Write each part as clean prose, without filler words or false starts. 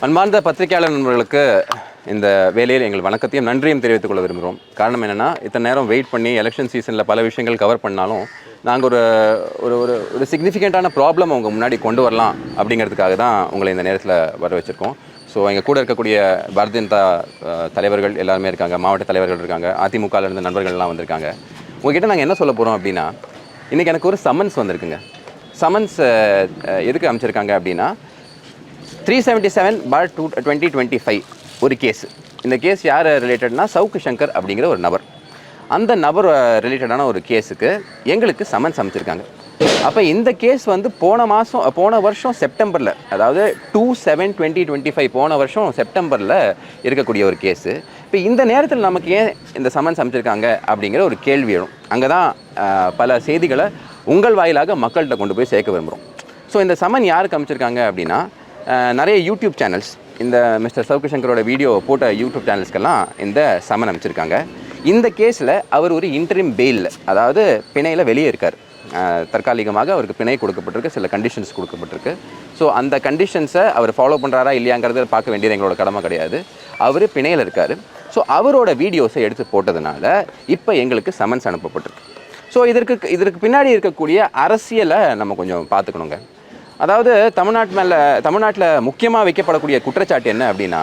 அன்பார்ந்த பத்திரிகையாளர் நண்பர்களுக்கு இந்த வேலையில் எங்கள் வணக்கத்தையும் நன்றியும் தெரிவித்துக் கொள்ள விரும்புகிறோம். காரணம் என்னென்னா, இத்தனை நேரம் வெயிட் பண்ணி எலெக்ஷன் சீசனில் பல விஷயங்கள் கவர் பண்ணாலும் நாங்கள் ஒரு சிக்னிஃபிகண்ட்டான ப்ராப்ளம் அவங்க முன்னாடி கொண்டு வரலாம் அப்படிங்கிறதுக்காக தான் உங்களை இந்த நேரத்தில் வர வச்சுருக்கோம். ஸோ எங்கள் கூட இருக்கக்கூடிய பாரதிய ஜனதா தலைவர்கள் எல்லாருமே இருக்காங்க, மாவட்ட தலைவர்கள் இருக்காங்க, அதிமுகவில் இருந்த நண்பர்கள்லாம் வந்திருக்காங்க. உங்ககிட்ட நாங்கள் என்ன சொல்ல போகிறோம் அப்படின்னா, இன்றைக்கி எனக்கு ஒரு சம்மன்ஸ் வந்திருக்குங்க. சம்மன்ஸ் எதுக்கு அமைச்சிருக்காங்க அப்படின்னா 377/2025 ஒரு கேஸ். இந்த கேஸ் யார் ரிலேட்டட்னா சவுக்கு சங்கர் அப்படிங்கிற ஒரு நபர். அந்த நபர் ரிலேட்டடான ஒரு கேஸுக்கு எங்களுக்கு சம்மன்ஸ் அமைச்சிருக்காங்க. அப்போ இந்த கேஸ் வந்து போன வருஷம் செப்டம்பரில், அதாவது 2/7/2025 போன வருஷம் செப்டம்பரில் இருக்கக்கூடிய ஒரு கேஸு. இப்போ இந்த நேரத்தில் நமக்கு ஏன் இந்த சம்மன்ஸ் அமைச்சிருக்காங்க அப்படிங்கிற ஒரு கேள்வி எழும். அங்கே தான் பல செய்திகளை உங்கள் வாயிலாக மக்கள்கிட்ட கொண்டு போய் சேர்க்க விரும்புகிறோம். ஸோ இந்த சம்மன் யாருக்கு அமைச்சிருக்காங்க அப்படின்னா, நிறைய யூடியூப் சேனல்ஸ், இந்த மிஸ்டர் சவுக்கு சங்கரோட வீடியோ போட்ட யூடியூப் சேனல்ஸ்க்கெல்லாம் இந்த சம்மன் அமைச்சிருக்காங்க. இந்த கேஸில் அவர் ஒரு இன்டரிம் பெயில், அதாவது பிணையில் வெளியே இருக்கார். தற்காலிகமாக அவருக்கு பிணை கொடுக்கப்பட்டிருக்கு, சில கண்டிஷன்ஸ் கொடுக்கப்பட்டிருக்கு. ஸோ அந்த கண்டிஷன்ஸை அவர் ஃபாலோ பண்ணுறாரா இல்லையாங்கிறத பார்க்க வேண்டியது எங்களோட கடமை கிடையாது. அவர் பிணையில் இருக்கார். ஸோ அவரோட வீடியோஸை எடுத்து போட்டதுனால இப்போ எங்களுக்கு சம்மன்ஸ் அனுப்பப்பட்டிருக்கு. ஸோ இதற்கு பின்னாடி இருக்கக்கூடிய அரசியலை நம்ம கொஞ்சம் பார்த்துக்கணுங்க. அதாவது தமிழ்நாட்டில் முக்கியமாக வைக்கப்படக்கூடிய குற்றச்சாட்டு என்ன அப்படின்னா,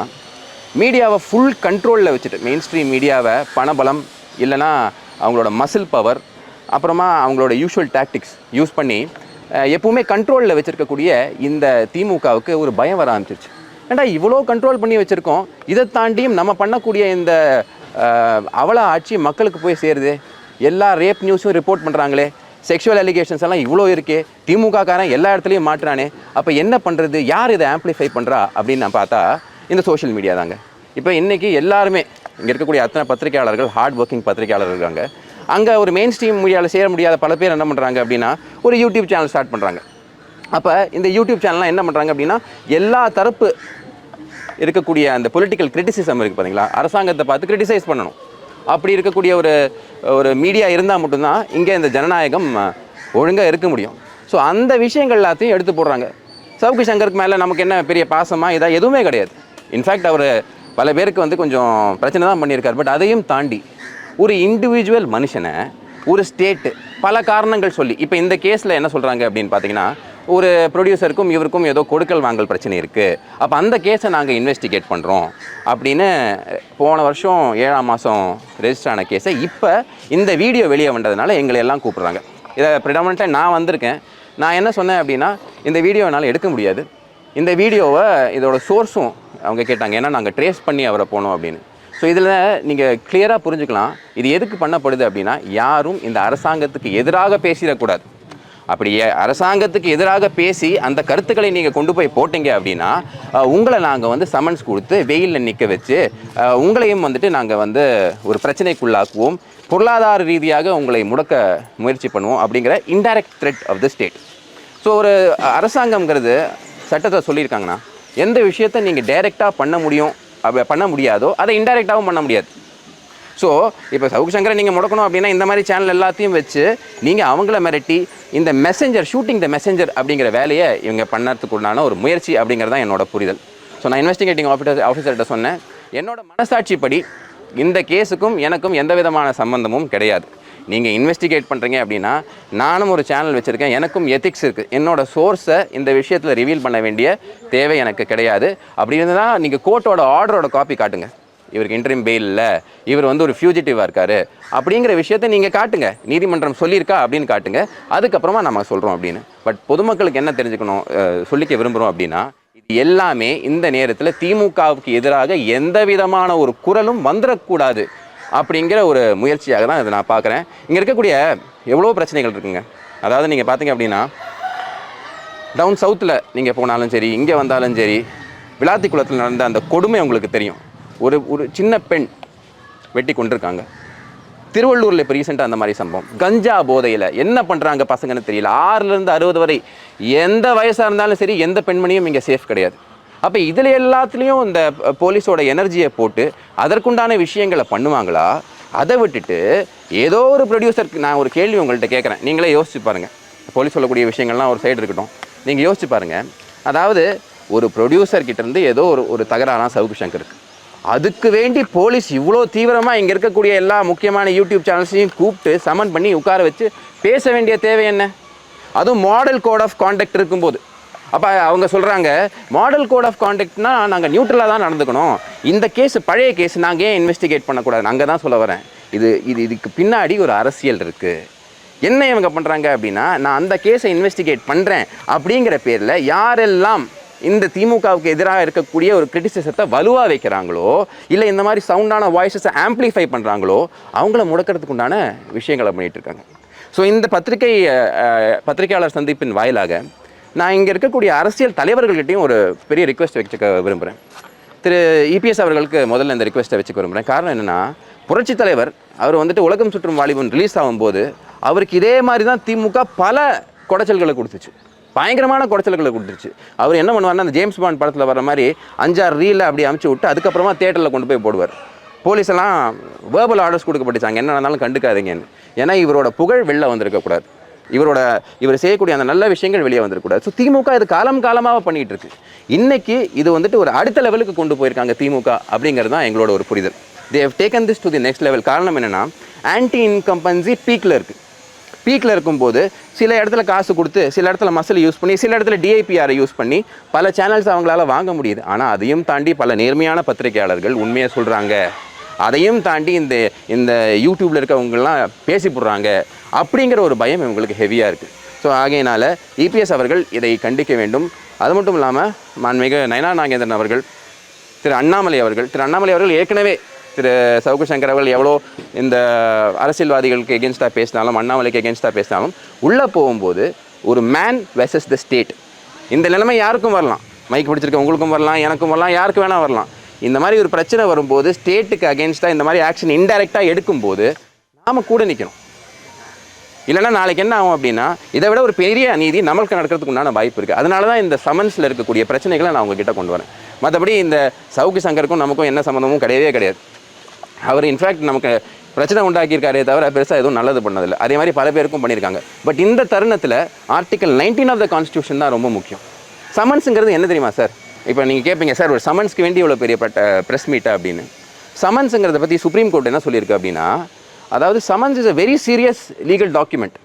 மீடியாவை ஃபுல் கண்ட்ரோலில் வச்சுட்டு, மெயின் ஸ்ட்ரீம் மீடியாவை பணபலம் இல்லைனா அவங்களோட மசில் பவர், அப்புறமா அவங்களோட யூஷுவல் டாக்டிக்ஸ் யூஸ் பண்ணி எப்பவுமே கண்ட்ரோலில் வச்சுருக்கக்கூடிய இந்த திமுகவுக்கு ஒரு பயம் வர ஆரம்பிச்சிருச்சு. ஏன்டா இவ்வளோ கண்ட்ரோல் பண்ணி வச்சுருக்கோம், இதை தாண்டியும் நம்ம பண்ணக்கூடிய இந்த அவல ஆட்சி மக்களுக்கு போய் சேருது, எல்லா ரேப் நியூஸும் ரிப்போர்ட் பண்ணுறாங்களே, செக்ஷுவல் அலிகேஷன்ஸ் எல்லாம் இவ்வளோ இருக்கே, திமுககாரன் எல்லா இடத்துலையும் மாட்டுறானே, அப்போ என்ன பண்ணுறது, யார் இதை ஆம்ப்ளிஃபை பண்ணுறா அப்படின்னு நான் பார்த்தா இந்த சோஷியல் மீடியா தாங்க. இப்போ இன்றைக்கி எல்லாருமே இங்கே இருக்கக்கூடிய அத்தனை பத்திரிகையாளர்கள் ஹார்ட் ஒர்க்கிங் பத்திரிகையாளர்கள் இருக்காங்க. அங்கே ஒரு மெயின் ஸ்ட்ரீம் மீடியாவில் சேர முடியாத பல பேர் என்ன பண்ணுறாங்க அப்படின்னா, ஒரு யூடியூப் சேனல் ஸ்டார்ட் பண்ணுறாங்க. அப்போ இந்த யூடியூப் சேனல்லாம் என்ன பண்ணுறாங்க அப்படின்னா, எல்லா தரப்பு இருக்கக்கூடிய அந்த பொலிட்டிக்கல் கிரிட்டிசிசம் இருக்குது பார்த்தீங்களா, அரசாங்கத்தை பார்த்து கிரிட்டிசைஸ் பண்ணணும். அப்படி இருக்கக்கூடிய ஒரு மீடியா இருந்தால் மட்டும்தான் இங்கே இந்த ஜனநாயகம் ஒழுங்காக இருக்க முடியும். ஸோ அந்த விஷயங்கள் எல்லாத்தையும் எடுத்து போடுறாங்க. சவுக்கு சங்கருக்கு மேலே நமக்கு என்ன பெரிய பாசமாக இதாக எதுவுமே கிடையாது. இன்ஃபேக்ட் அவர் பல பேருக்கு வந்து கொஞ்சம் பிரச்சனை தான் பண்ணியிருக்கார். பட் அதையும் தாண்டி ஒரு இண்டிவிஜுவல் மனுஷனை ஒரு ஸ்டேட்டு பல காரணங்கள் சொல்லி, இப்போ இந்த கேஸில் என்ன சொல்கிறாங்க அப்படின்னு பார்த்தீங்கன்னா, ஒரு ப்ரொடியூசருக்கும் இவருக்கும் ஏதோ கொடுக்கல் வாங்கல் பிரச்சனை இருக்குது, அப்போ அந்த கேஸை நாங்கள் இன்வெஸ்டிகேட் பண்ணுறோம் அப்படின்னு போன வருஷம் 7ஆம் மாதம் ரெஜிஸ்டர் ஆன கேஸை இப்போ இந்த வீடியோ வெளியே வந்ததுனால எங்களை எல்லாம் கூப்பிட்றாங்க. இதை ப்ரிடாமினெண்ட்டாக நான் வந்திருக்கேன். நான் என்ன சொன்னேன் அப்படின்னா, இந்த வீடியோனால் எடுக்க முடியாது, இந்த வீடியோவை இதோட சோர்ஸும் அவங்க கேட்டாங்க, ஏன்னா நாங்கள் ட்ரேஸ் பண்ணி அவரை போனோம் அப்படின்னு. ஸோ இதில் நீங்கள் கிளியராக புரிஞ்சுக்கலாம் இது எதுக்கு பண்ணப்படுது அப்படின்னா, யாரும் இந்த அரசாங்கத்துக்கு எதிராக பேசிடக்கூடாது. அப்படி அரசாங்கத்துக்கு எதிராக பேசி அந்த கருத்துக்களை நீங்கள் கொண்டு போய் போட்டீங்க அப்படின்னா, உங்களை நாங்கள் வந்து சம்மன்ஸ் கொடுத்து வெயிலில் நிற்க வச்சு உங்களையும் வந்துட்டு நாங்கள் வந்து ஒரு பிரச்சனைக்குள்ளாக்குவோம், பொருளாதார ரீதியாக உங்களை முடக்க முயற்சி பண்ணுவோம் அப்படிங்கிற indirect threat of the state. So ஒரு அரசாங்கம்ங்கிறது சட்டத்தை சொல்லியிருக்காங்கன்னா, எந்த விஷயத்தை நீங்கள் டைரெக்டாக பண்ண முடியாதோ அதை இன்டைரக்டாகவும் பண்ண முடியாது. ஸோ இப்போ சவுக்கு சங்கரை நீங்கள் முடக்கணும் அப்படின்னா இந்த மாதிரி சேனல் எல்லாத்தையும் வச்சு நீங்கள் அவங்கள மிரட்டி இந்த மெசஞ்சர், ஷூட்டிங் த மெசஞ்சர் அப்படிங்கிற வேலையை இவங்க பண்ணறதுக்குள்ளான ஒரு முயற்சி அப்படிங்கிறது தான் என்னோட புரிதல். ஸோ நான் இன்வெஸ்டிகேட்டிங் ஆஃபீஸர்கிட்ட சொன்னேன், என்னோட மனசாட்சிப்படி இந்த கேஸுக்கும் எனக்கும் எந்த விதமான சம்பந்தமும் கிடையாது. நீங்கள் இன்வெஸ்டிகேட் பண்ணுறீங்க அப்படின்னா, நானும் ஒரு சேனல் வச்சுருக்கேன், எனக்கும் எத்திக்ஸ் இருக்குது, என்னோடய சோர்ஸை இந்த விஷயத்தில் ரிவீல் பண்ண வேண்டிய தேவை எனக்கு கிடையாது. அப்படி இருந்தால் நீங்கள் கோர்ட்டோட ஆர்டரோட காப்பி காட்டுங்க, இவருக்கு இன்டரிம் பெயில் இல்லை, இவர் வந்து ஒரு ஃபியூஜிட்டிவாக இருக்கார் அப்படிங்கிற விஷயத்தை நீங்கள் காட்டுங்க, நீதிமன்றம் சொல்லியிருக்கா அப்படின்னு காட்டுங்க, அதுக்கப்புறமா நம்ம சொல்கிறோம் அப்படின்னு. பட் பொதுமக்களுக்கு என்ன தெரிஞ்சுக்கணும், சொல்லிக்க விரும்புகிறோம் அப்படின்னா, இது எல்லாமே இந்த நேரத்தில் திமுகவுக்கு எதிராக எந்த விதமான ஒரு குரலும் வந்துடக்கூடாது அப்படிங்கிற ஒரு முயற்சியாக தான் இதை நான் பார்க்குறேன். இங்கே இருக்கக்கூடிய எவ்வளோ பிரச்சனைகள் இருக்குங்க. அதாவது நீங்கள் பார்த்தீங்க அப்படின்னா, டவுன் சவுத்தில் நீங்கள் போனாலும் சரி, இங்கே வந்தாலும் சரி, விளாத்திக்குளத்தில் நடந்த அந்த கொடுமை உங்களுக்கு தெரியும். ஒரு சின்ன பெண் வெட்டி கொண்டிருக்காங்க. திருவள்ளூரில் இப்போ ரீசெண்டாக அந்த மாதிரி சம்பவம். கஞ்சா போதையில் என்ன பண்ணுறாங்க பசங்கன்னு தெரியல. 6லேருந்து 60 வரை எந்த வயசாக இருந்தாலும் சரி, எந்த பெண்மணியும் இங்கே சேஃப் கிடையாது. அப்போ இதில் எல்லாத்துலேயும் இந்த போலீஸோட எனர்ஜியை போட்டு அதற்குண்டான விஷயங்களை பண்ணுவாங்களா? அதை விட்டுட்டு ஏதோ ஒரு ப்ரொடியூசருக்கு நான் ஒரு கேள்வி உங்கள்கிட்ட கேட்குறேன், நீங்களே யோசிச்சு பாருங்கள். போலீஸ் சொல்லக்கூடிய விஷயங்கள்லாம் ஒரு சைடு இருக்கட்டும், நீங்கள் யோசிச்சு பாருங்கள். அதாவது ஒரு ப்ரொடியூசர் கிட்டேருந்து ஏதோ ஒரு தகராறான சவுக்கு சங்கருக்கு. அதுக்கு வேண்டி போலீஸ் இவ்வளோ தீவிரமாக இங்கே இருக்கக்கூடிய எல்லா முக்கியமான யூடியூப் சேனல்ஸையும் கூப்பிட்டு சமன் பண்ணி உட்கார வச்சு பேச வேண்டிய தேவை என்ன? அதுவும் மாடல் கோட் ஆஃப் கான்டக்ட் இருக்கும்போது. அப்போ அவங்க சொல்கிறாங்க மாடல் கோட் ஆஃப் கான்டக்ட்னா நாங்கள் நியூட்ரலாக தான் நடந்துக்கணும், இந்த கேஸ் பழைய கேஸ் நாங்கள் ஏன் இன்வெஸ்டிகேட் பண்ணக்கூடாது? அங்கே தான் சொல்ல வரேன். இதுக்கு பின்னாடி ஒரு அரசியல் இருக்குது. என்ன இவங்க பண்ணுறாங்க அப்படின்னா, நான் அந்த கேஸை இன்வெஸ்டிகேட் பண்ணுறேன் அப்படிங்கிற பேரில் யாரெல்லாம் இந்த திமுகவுக்கு எதிராக இருக்கக்கூடிய ஒரு கிரிட்டிசிசத்தை வலுவாக வைக்கிறாங்களோ, இல்லை இந்த மாதிரி சவுண்டான வாய்ஸஸை ஆம்ப்ளிஃபை பண்ணுறாங்களோ, அவங்கள முடக்கிறதுக்கு உண்டான விஷயங்களை பண்ணிகிட்டு இருக்காங்க. ஸோ இந்த பத்திரிகையாளர் சந்திப்பின் வாயிலாக நான் இங்கே இருக்கக்கூடிய அரசியல் தலைவர்கள்கிட்டையும் ஒரு பெரிய ரிக்வெஸ்ட் வச்சுக்க விரும்புகிறேன். திரு இபிஎஸ் அவர்களுக்கு முதல்ல இந்த ரிக்வெஸ்ட்டை வச்சுக்க விரும்புகிறேன். காரணம் என்னென்னா, புரட்சித் தலைவர் அவர் வந்துட்டு உலகம் சுற்றும் வாலிபன் ரிலீஸ் ஆகும்போது அவருக்கு இதே மாதிரி தான் திமுக பல குடைச்சல்களை கொடுத்துச்சு, பயங்கரமான குடைச்சல்களை கொடுத்துருச்சு. அவர் என்ன பண்ணுவார்னா, அந்த ஜேம்ஸ் பாண்ட் படத்தில் வர மாதிரி 5-6 ரீலில் அப்படி அமுச்சு விட்டு அதுக்கப்புறமா தேட்டரில் கொண்டு போய் போடுவார். போலீஸெல்லாம் வேர்பல் ஆர்டர்ஸ் கொடுக்கப்பட்டுச்சாங்க, என்ன நடந்தாலும் கண்டுக்காதீங்கன்னு. ஏன்னா இவரோட புகழ் வெளில வந்திருக்கக்கூடாது, இவர் செய்யக்கூடிய அந்த நல்ல விஷயங்கள் வெளியே வந்திருக்கக்கூடாது. ஸோ திமுக இது காலமாக பண்ணிகிட்டு இருக்கு. இன்றைக்கி இது வந்துட்டு ஒரு அடுத்த லெவலுக்கு கொண்டு போயிருக்காங்க திமுக அப்படிங்கிறது தான் எங்களோட ஒரு புரிதல். They have taken this to the next level. காரணம் என்னென்னா, ஆன்டி இன்கம்பன்சி பீக்கில் இருக்குது. பீக்கில் இருக்கும்போது சில இடத்துல காசு கொடுத்து, சில இடத்துல மசில் யூஸ் பண்ணி, சில இடத்துல டிஐபிஆரை யூஸ் பண்ணி பல சேனல்ஸ் அவங்களால வாங்க முடியுது. ஆனால் அதையும் தாண்டி பல நேர்மையான பத்திரிகையாளர்கள் உண்மையை சொல்கிறாங்க. அதையும் தாண்டி இந்த யூடியூப்பில் இருக்கவங்கெல்லாம் பேசி போடுறாங்க அப்படிங்கிற ஒரு பயம் இவங்களுக்கு ஹெவியாக இருக்குது. ஸோ ஆகையினால் இபிஎஸ் அவர்கள் இதை கண்டிக்க வேண்டும். அது மட்டும் இல்லாமல் மாண்புமிகு நயனா நாகேந்திரன் அவர்கள், திரு அண்ணாமலை அவர்கள் ஏற்கனவே திரு சவுக்கு சங்கர் அவர்கள் எவ்வளோ இந்த அரசியல்வாதிகளுக்கு எகென்ஸ்டாக பேசினாலும், அண்ணாமலைக்கு எகென்ஸ்டாக பேசினாலும், உள்ளே போகும்போது ஒரு மேன் வெர்சஸ் த ஸ்டேட், இந்த நிலைமை யாருக்கும் வரலாம். மைக் பிடிச்சிருக்க உங்களுக்கும் வரலாம், எனக்கும் வரலாம், யாருக்கு வேணால் வரலாம். இந்த மாதிரி ஒரு பிரச்சனை வரும்போது ஸ்டேட்டுக்கு அகேன்ஸ்டாக இந்த மாதிரி ஆக்ஷன் இன்டைரக்டாக எடுக்கும்போது நாம் கூட நிற்கணும். இல்லைனா நாளைக்கு என்ன ஆகும் அப்படின்னா, இதை விட ஒரு பெரிய அநீதி நம்மளுக்கு நடக்கிறதுக்கு உண்டான வாய்ப்பு இருக்குது. அதனால தான் இந்த சமன்ஸில் இருக்கக்கூடிய பிரச்சனைகளை நான் உங்ககிட்ட கொண்டு வரேன். மற்றபடி இந்த சவுக்கு சங்கருக்கும் நமக்கும் என்ன சம்மந்தமும் கிடையாது. அவர் இன்ஃபேக்ட் நமக்கு பிரச்சனை உண்டாக்கியிருக்காரே தவிர பெருசாக எதுவும் நல்லது பண்ணதில்லை. அதே மாதிரி பல பேருக்கும் பண்ணியிருக்காங்க. பட் இந்த தருணத்தில் ஆர்டிகல் 19 ஆஃப் த கான்ஸ்டியூஷன் தான் ரொம்ப முக்கியம். சமன்ஸுங்கிறது என்ன தெரியுமா சார்? இப்போ நீங்கள் கேட்பீங்க, சார் ஒரு சமன்ஸ்க்கு வேண்டி இவ்வளோ பெரிய ப்ரெஸ் மீட்டா அப்படின்னு. சமன்ஸுங்கிறத பற்றி சுப்ரீம் கோர்ட் என்ன சொல்லியிருக்கு அப்படின்னா, அதாவது summons is a very serious legal document.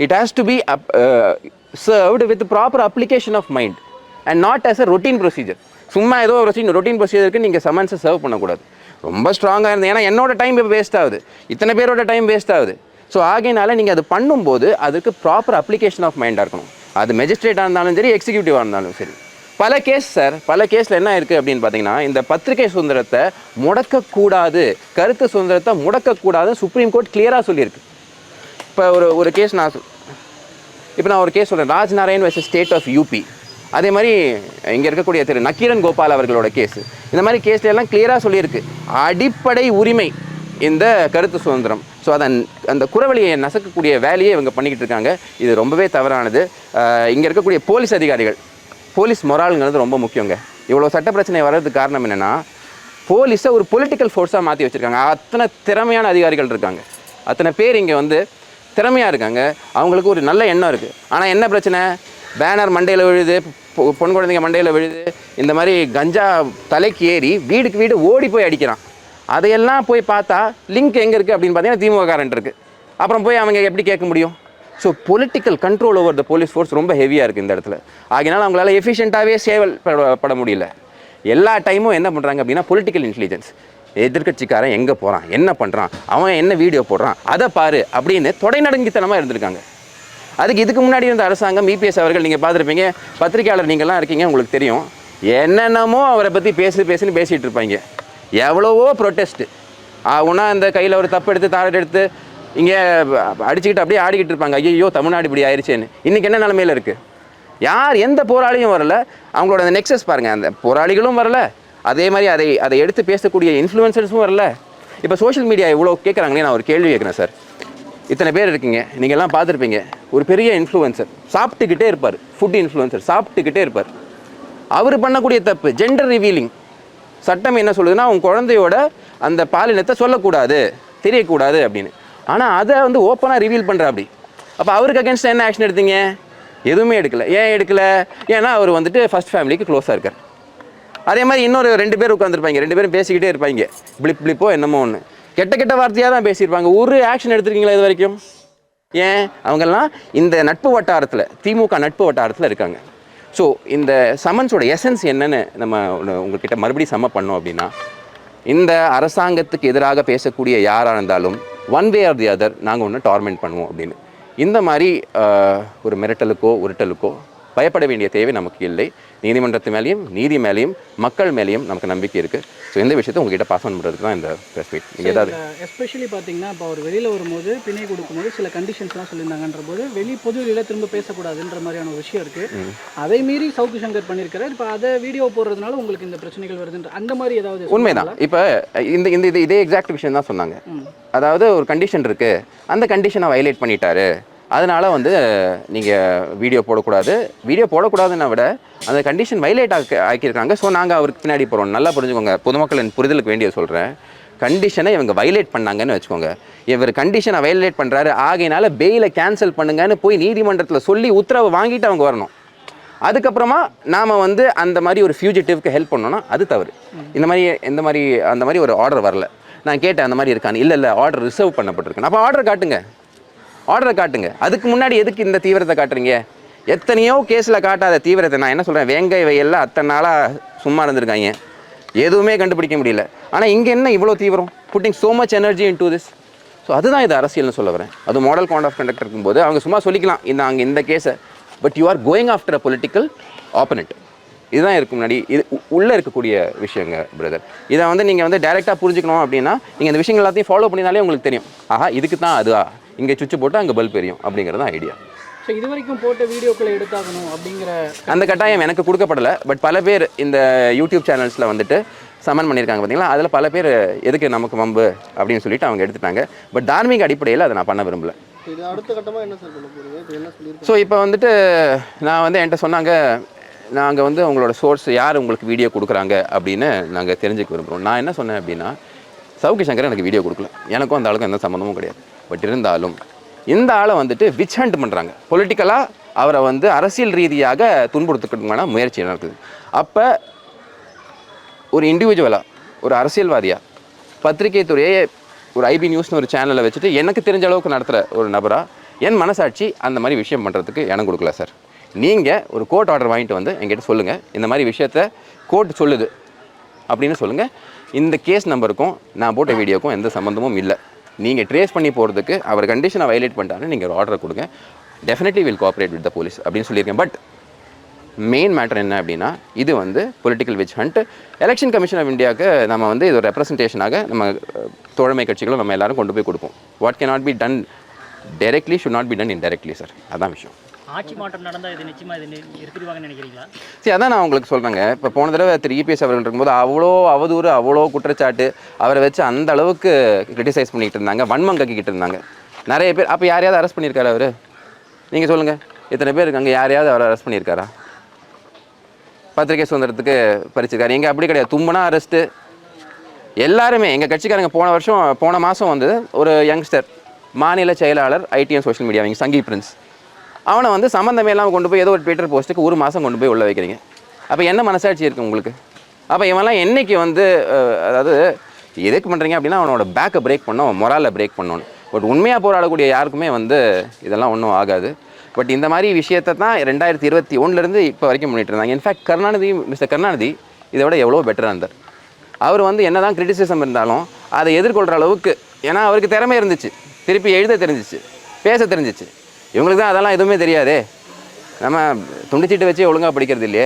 It has to be served with proper application of mind and not as a routine procedure. சும்மா ஏதோ ரொட்டீன் ப்ரொசீஜருக்கு நீங்கள் சமன்ஸை சர்வ் பண்ணக்கூடாது. ரொம்ப ஸ்ட்ராங்காக இருந்தது. ஏன்னா என்னோட டைம் இப்போ வேஸ்ட் ஆகுது, இத்தனை பேரோட டைம் வேஸ்ட் ஆகுது. ஸோ ஆகையினால நீங்கள் அது பண்ணும்போது அதுக்கு ப்ராப்பர் அப்ளிகேஷன் ஆஃப் மைண்டாக இருக்கணும். அது மெஜிஸ்ட்ரேட்டாக இருந்தாலும் சரி, எக்ஸிக்யூட்டிவாக இருந்தாலும் சரி. பல கேஸில் என்ன இருக்குது அப்படின்னு பார்த்தீங்கன்னா, இந்த பத்திரிகை சுதந்திரத்தை முடக்கக்கூடாது, கருத்து சுதந்திரத்தை முடக்கக்கூடாது சுப்ரீம் கோர்ட் கிளியராக சொல்லியிருக்கு. இப்போ ஒரு கேஸ் நான் ஒரு கேஸ் சொல்கிறேன், Raj Narayan versus state of UP. அதே மாதிரி இங்கே இருக்கக்கூடிய திரு நக்கீரன் கோபால் அவர்களோட கேஸு. இந்த மாதிரி கேஸ்ல எல்லாம் கிளியராக சொல்லியிருக்கு, அடிப்படை உரிமை இந்த கருத்து சுதந்திரம். ஸோ அந்த குறவழியை நசக்கக்கூடிய வேலையை இவங்க பண்ணிக்கிட்டு இருக்காங்க. இது ரொம்பவே தவறானது. இங்கே இருக்கக்கூடிய போலீஸ் அதிகாரிகள், போலீஸ் மொராலுங்கிறது ரொம்ப முக்கியங்க. இவ்வளோ சட்ட பிரச்சனை வர்றதுக்கு காரணம் என்னென்னா, போலீஸை ஒரு பொலிட்டிக்கல் ஃபோர்ஸாக மாற்றி வச்சுருக்காங்க. அத்தனை திறமையான அதிகாரிகள் இருக்காங்க, அத்தனை பேர் இங்கே திறமையாக இருக்காங்க, அவங்களுக்கு ஒரு நல்ல எண்ணம் இருக்குது. ஆனால் என்ன பிரச்சனை? பேனர் மண்டையில் விழுது, பொன் குழந்தைங்க மண்டையில் விழுது, இந்த மாதிரி கஞ்சா தலைக்கு ஏறி வீடுக்கு வீடு ஓடி போய் அடிக்கிறான். அதையெல்லாம் போய் பார்த்தா லிங்க் எங்கே இருக்குது அப்படின்னு பார்த்தீங்கன்னா திமுககாரன் இருக்குது. அப்புறம் போய் அவங்க எப்படி கேட்க முடியும்? So political control over the police force ரொம்ப ஹெவியாக இருக்குது இந்த இடத்துல. ஆகினால அவங்களால எஃபிஷியண்ட்டாகவே செயல்பட முடியல. எல்லா டைமும் என்ன பண்ணுறாங்க அப்படின்னா, பொலிட்டிக்கல் இன்டெலிஜென்ஸ், எதிர்கட்சிக்காரன் எங்கே போகிறான், என்ன பண்ணுறான், அவன் என்ன வீடியோ போடுறான், அதை பாரு அப்படின்னு தொடைநடுங்கித்தனமாக இருந்திருக்காங்க. இதுக்கு முன்னாடி இருந்த அரசாங்கம், இபிஎஸ் அவர்கள் நீங்கள் பார்த்துருப்பீங்க, பத்திரிகையாளர் நீங்கள்லாம் இருக்கீங்க, உங்களுக்கு தெரியும், என்னென்னமோ அவரை பற்றி பேசுன்னு பேசிகிட்டு இருப்பாங்க. எவ்வளவோ ப்ரொட்டஸ்ட்டு ஆகுனா, அந்த கையில் ஒரு தப்பு எடுத்து தாரட் எடுத்து இங்கே அடிச்சுக்கிட்டு அப்படியே ஆடிக்கிட்டு இருப்பாங்க. ஐயோ தமிழ்நாடு இப்படி ஆயிடுச்சேன்னு. இன்றைக்கி என்ன நிலமையில் இருக்குது? யார் எந்த போராளியும் வரல. அவங்களோட அந்த நெக்ஸஸ் பாருங்கள், அந்த போராளிகளும் வரல, அதே மாதிரி அதை எடுத்து பேசக்கூடிய இன்ஃப்ளூயன்சர்ஸும் வரல. இப்போ சோஷியல் மீடியா இவ்வளோ கேட்குறாங்களே, நான் ஒரு கேள்வி கேட்குறேன் சார். இத்தனை பேர் இருக்கீங்க, நீங்கள்லாம் பார்த்துருப்பீங்க, ஒரு பெரிய இன்ஃப்ளூயன்சர் சாப்பிட்டுக்கிட்டே இருப்பார், ஃபுட் இன்ஃப்ளூயன்சர் சாப்பிட்டுக்கிட்டே இருப்பார். அவர் பண்ணக்கூடிய தப்பு ஜெண்டர் ரிவீலிங். சட்டம் என்ன சொல்லுதுன்னா, உங்கள் குழந்தையோட அந்த பாலினத்தை சொல்லக்கூடாது, தெரியக்கூடாது அப்படின்னு. ஆனால் அதை ஓப்பனாக ரிவீல் பண்ணுற அப்படி. அப்போ அவருக்கு அகேன்ஸ்டாக என்ன ஆக்ஷன் எடுத்தீங்க? எதுவுமே எடுக்கல. ஏன் எடுக்கல? ஏன்னா அவர் வந்துட்டு ஃபர்ஸ்ட் ஃபேமிலிக்கு க்ளோஸாக இருக்கார். அதே மாதிரி இன்னொரு 2 பேர் உட்காந்துருப்பாங்க, 2 பேரும் பேசிக்கிட்டே இருப்பாங்க, பிளிப்போ என்னமோ ஒன்று, கெட்ட வார்த்தையாக தான் பேசியிருப்பாங்க. ஒரு ஆக்ஷன் எடுத்துருக்கீங்களா இது வரைக்கும்? ஏன்? அவங்கெல்லாம் இந்த நட்பு வட்டாரத்தில், திமுக நட்பு வட்டாரத்தில் இருக்காங்க. ஸோ இந்த சமன்ஸோட எசன்ஸ் என்னன்னு நம்ம உங்கள்கிட்ட மறுபடியும் சம்ம பண்ணோம் அப்படின்னா, இந்த அரசாங்கத்துக்கு எதிராக பேசக்கூடிய யாராக இருந்தாலும் one way or the other நாங்கள் ஒன்று டார்மெண்ட் பண்ணுவோம் அப்படின்னு. இந்த மாதிரி ஒரு மிரட்டலுக்கோ உருட்டலுக்கோ பயப்பட வேண்டிய தேவை நமக்கு இல்லை. நீதிமன்றத்து மேலேயும் நீதி மேலேயும் மக்கள் மேலேயும் நமக்கு நம்பிக்கை இருக்குது. ஸோ எந்த விஷயத்தை உங்ககிட்ட பாஸ் ஆன் பண்ணுறதுக்கு தான் இந்த ப்ரெஸ் மீட். நீங்கள் ஏதாவது எஸ்பெஷலி பார்த்தீங்கன்னா, இப்போ அவர் வெளியில் வரும்போது பிணை கொடுக்கும்போது சில கண்டிஷன்ஸ்லாம் சொல்லியிருந்தாங்கன்ற போது பொது வெளியில் திரும்ப பேசக்கூடாதுன்ற மாதிரியான ஒரு விஷயம் இருக்குது. அதை மீறி சவுக்கு சங்கர் பண்ணியிருக்கிறார். இப்போ அதை வீடியோ போடுறதுனால உங்களுக்கு இந்த பிரச்சனைகள் வருதுன்ற அந்த மாதிரி ஏதாவது? உண்மைதான். இப்போ இதே எக்ஸாக்ட் விஷயம் தான் சொன்னாங்க. அதாவது ஒரு கண்டிஷன் இருக்குது, அந்த கண்டிஷனை வயலேட் பண்ணிட்டாரு, அதனால் வந்து நீங்கள் வீடியோ போடக்கூடாதுன்னா விட அந்த கண்டிஷன் வயலேட் ஆக்கியிருக்காங்க. ஸோ நாங்கள் அவருக்கு பின்னாடி போகிறோம். நல்லா புரிஞ்சுக்கோங்க, பொதுமக்களின் புரிதலுக்கு வேண்டிய சொல்கிறேன். கண்டிஷனை இவங்க வயலேட் பண்ணாங்கன்னு வச்சுக்கோங்க. இவர் கண்டிஷனை வயலேட் பண்ணுறாரு, ஆகையினால பெயிலை கேன்சல் பண்ணுங்கன்னு போய் நீதிமன்றத்தில் சொல்லி உத்தரவு வாங்கிட்டு அவங்க வரணும். அதுக்கப்புறமா நாம் வந்து அந்த மாதிரி ஒரு ஃபியூஜிட்டிவ்க்கு ஹெல்ப் பண்ணோன்னா அது தவறு. அந்த மாதிரி ஒரு ஆர்டர் வரல. நான் கேட்டேன் அந்த மாதிரி இருக்கான்னு. இல்லை ஆர்டர் ரிசர்வ் பண்ணப்பட்டிருக்கேன். அப்போ ஆர்டரை காட்டுங்க. அதுக்கு முன்னாடி எதுக்கு இந்த தீவிரத்தை காட்டுறீங்க? எத்தனையோ கேஸில் காட்டாத தீவிரத்தை நான் என்ன சொல்கிறேன், வேங்கை வையெல்லாம் அத்தனை நாளாக சும்மா இருந்திருக்காங்க, எதுவுமே கண்டுபிடிக்க முடியல. ஆனால் இங்கே என்ன இவ்வளோ தீவிரம்? Pudding so much energy in to this. So அதுதான் இது அரசியல்னு சொல்ல வரேன். அது மாடல் கோட் ஆஃப் கண்டக்ட் இருக்கும்போது அவங்க சும்மா சொல்லிக்கலாம் அங்கே இந்த கேஸை, but you are going after a political opponent. இதுதான் இருக்கு முன்னாடி இது உள்ளே இருக்கக்கூடிய விஷயங்க பிரதர். இதை வந்து நீங்கள் வந்து டைரெக்டாக புரிஞ்சுக்கணும் அப்படின்னா நீங்கள் இந்த விஷயங்கள் எல்லாத்தையும் ஃபாலோ பண்ணினாலே உங்களுக்கு தெரியும். ஆஹா, இதுக்கு தான் அதுவா, இங்கே சுவிட்ச் போட்டு அங்கே பல்ப் எரியும் அப்படிங்கிறது தான் ஐடியா. ஸோ இது வரைக்கும் போட்ட வீடியோக்களை எடுத்தாகணும் அப்படிங்கிற அந்த கட்டாயம் எனக்கு கொடுக்கப்படலை. பட் பல பேர் இந்த யூடியூப் சேனல்ஸில் வந்துட்டு சமன் பண்ணியிருக்காங்க பார்த்தீங்களா, அதில் பல பேர் எதுக்கு நமக்கு வம்பு அப்படின்னு சொல்லிட்டு அவங்க எடுத்துட்டாங்க. பட் தார்மீக அடிப்படையில் அதை நான் பண்ண விரும்பல. இது அடுத்த கட்டமாக என்ன சார் பண்ண போகிறீங்க? இப்போ என்ன சொல்லியிருக்கீங்க? ஸோ இப்போ வந்துட்டு நான் வந்து என்கிட்ட சொன்னாங்க, நாங்கள் வந்து உங்களோட சோர்ஸ் யார் உங்களுக்கு வீடியோ கொடுக்குறாங்க அப்படின்னு நாங்கள் தெரிஞ்சுக்க விரும்புகிறோம். நான் என்ன சொன்னேன் அப்படின்னா, சவுக்கு சங்கர் எனக்கு வீடியோ கொடுக்கல, எனக்கும் அந்த ஆளுக்கும் எந்த சம்மந்தமும் கிடையாது. பட் இருந்தாலும் இந்த ஆளை வந்துட்டு விச் ஹண்ட் பண்ணுறாங்க, பொலிட்டிக்கலாக அவரை வந்து அரசியல் ரீதியாக துன்புறுத்துக்கிறதுக்கான முயற்சி நடக்குது. அப்போ ஒரு இண்டிவிஜுவலாக, ஒரு அரசியல்வாதியாக, பத்திரிகை துறையை ஒரு ஐபி நியூஸ்னு ஒரு சேனலை வச்சுட்டு எனக்கு தெரிஞ்ச அளவுக்கு நடத்துகிற ஒரு நபராக என் மனசாட்சி அந்த மாதிரி விஷயம் பண்ணுறதுக்கு இடம் கொடுக்கல சார். நீங்கள் ஒரு கோர்ட் ஆர்டர் வாங்கிட்டு வந்து என்கிட்ட சொல்லுங்கள், இந்த மாதிரி விஷயத்த கோர்ட் சொல்லுது அப்படின்னு சொல்லுங்கள். இந்த கேஸ் நம்பருக்கும் நான் போட்ட வீடியோக்கும் எந்த சம்மந்தமும் இல்லை. நீங்கள் ட்ரேஸ் பண்ணி போகிறதுக்கு அவர் கண்டிஷனை வயலேட் பண்ணிட்டாருன்னு நீங்கள் ஒரு ஆர்டர் கொடுங்க. Definitely will cooperate with the police அப்படின்னு சொல்லியிருக்கேன். பட் மெயின் மேட்டர் என்ன அப்படின்னா, இது வந்து political witch hunt. Election commission of இந்தியாவுக்கு நம்ம வந்து இது ஒரு ரெப்ரசன்டேஷனாக நம்ம தோழமை கட்சிகளும் நம்ம எல்லாரும் கொண்டு போய் கொடுப்போம். What can not be done directly should not be done indirectly sir. அதான் விஷயம். ஆட்சி மாற்றம் நடந்தால் இது நிச்சயமாக இது எடுத்துருவாங்கன்னு நினைக்கிறீங்களா? சரி, அதான் நான் உங்களுக்கு சொல்கிறேங்க. இப்போ போன தடவை திரு இபிஎஸ் அவர்கள் இருக்கும்போது அவ்வளோ அவதூறு, அவ்வளோ குற்றச்சாட்டு, அவரை வச்சு அந்த அளவுக்கு கிரிட்டிசைஸ் பண்ணிக்கிட்டு இருந்தாங்க, வன்மம் கக்கிக்கிட்டு இருந்தாங்க நிறைய பேர். அப்போ யாரையாவது அரெஸ்ட் பண்ணியிருக்காரு அவர்? நீங்கள் சொல்லுங்கள், இத்தனை பேர் இருக்காங்க, யாரையாவது அவர் அரெஸ்ட் பண்ணியிருக்காரா? பத்திரிகை சுதந்திரத்துக்கு பறிச்சிருக்காரு. எங்கே அப்படி கிடையாது, தும்புனா அரெஸ்ட்டு. எல்லாருமே எங்கள் கட்சிக்காரங்க போன மாதம் வந்து ஒரு யங்ஸ்டர் மாநில செயலாளர் IT and social media Sangi Prince, அவனை வந்து சம்மந்தமே இல்லாமல் கொண்டு போய் ஏதோ ஒரு ட்விட்டர் போஸ்ட்டுக்கு 1 மாதம் கொண்டு போய் உள்ள வைக்கிறீங்க. அப்போ என்ன மனசாட்சி இருக்குது உங்களுக்கு? அப்போ இவன்லாம் என்றைக்கு வந்து அதாவது எதுக்கு பண்ணுறீங்க அப்படின்னா அவனோட பேக்கை பிரேக் பண்ணோம், மொராலை பிரேக் பண்ணணும். பட் உண்மையாக போராடக்கூடிய யாருக்குமே வந்து இதெல்லாம் ஒன்றும் ஆகாது. பட் இந்த மாதிரி விஷயத்தை தான் 2021 இப்போ வரைக்கும் பண்ணிட்டு இருந்தாங்க. இன்ஃபேக்ட் மிஸ்டர் கருணாநிதி இதை விட எவ்வளோ பெட்டராக இருந்தார். அவர் வந்து என்ன தான் கிரிட்டிசிசம் இருந்தாலும் அதை எதிர்கொள்கிற அளவுக்கு, ஏன்னா அவருக்கு திறமை இருந்துச்சு, திருப்பி எழுத தெரிஞ்சிச்சு, பேச தெரிஞ்சிச்சு. இவங்களுக்கு தான் அதெல்லாம் எதுவுமே தெரியாதே, நம்ம துண்டிச்சிட்டு வச்சு ஒழுங்காக படிக்கிறது இல்லையே.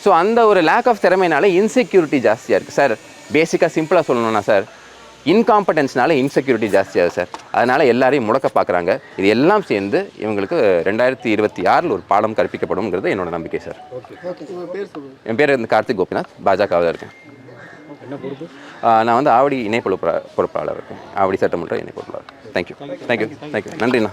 ஸோ அந்த ஒரு லேக் ஆஃப் திறமையினால இன்செக்யூரிட்டி ஜாஸ்தியாக இருக்குது சார். பேசிக்காக சிம்பிளாக சொல்லணும்னா சார், இன்காம்படன்ஸ்னால இன்செக்யூரிட்டி ஜாஸ்தியாகுது சார். அதனால் எல்லாரையும் முடக்க பார்க்குறாங்க. இது எல்லாம் சேர்ந்து இவங்களுக்கு 2026 ஒரு பாடம் கற்பிக்கப்படும்ங்கிறது என்னோட நம்பிக்கை சார். என் பேர் கார்த்திக் கோபிநாத், பாஜகவில் இருக்கேன். நான் வந்து ஆவடி இணை பொறுப்பாளர் இருக்கேன், ஆவடி சட்டமன்ற இணை பொறுப்பாளர். தேங்க்யூ. நன்றிண்ணா.